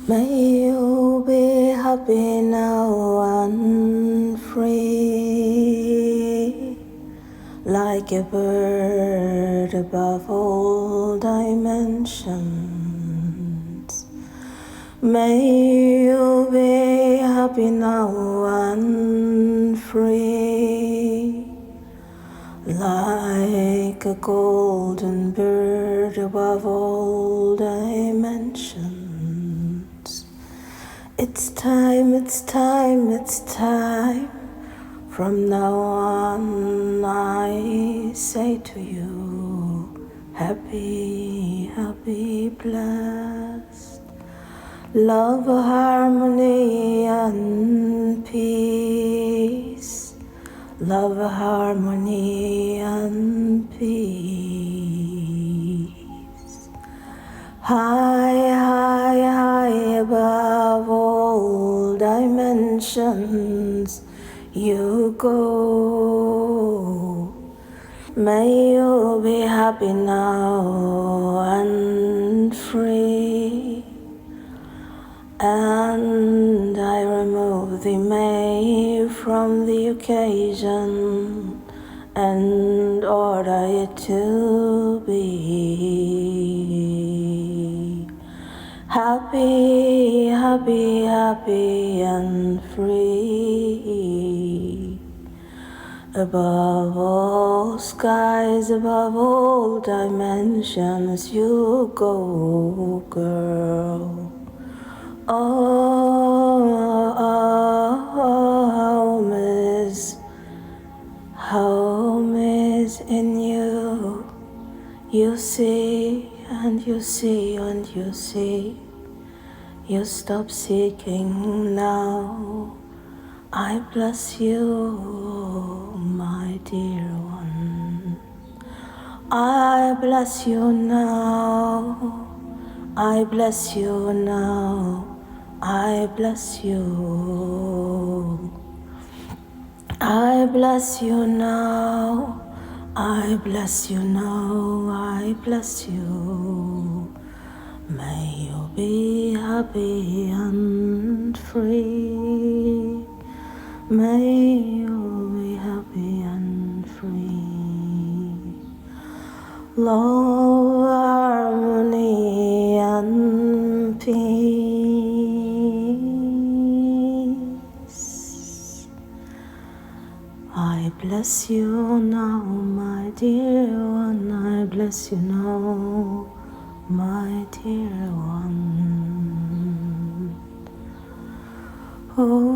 May you be happy now and free, like a bird above all dimensions. May you be happy now and free, like a golden bird above all dimensions. It's time, it's time, it's time. From now on, I say to you, happy, happy, blessed. Love, harmony, and peace. Love, harmony, and peace. High, high, high above all dimensions you go. May you be happy now and free. And I remove the may from the occasion and order it to be. Happy, happy, happy and free. Above all skies, above all dimensions, you go, girl. Home is in you. You see and you see and you see. You stop seeking now. I bless you, my dear one. I bless you now. I bless you now. I bless you. I bless you now. I bless you now. I bless you. May you be happy and free. May you be happy and free. Love, harmony, and peace. I bless you now, my dear one. I bless you now, my dear one. Oh,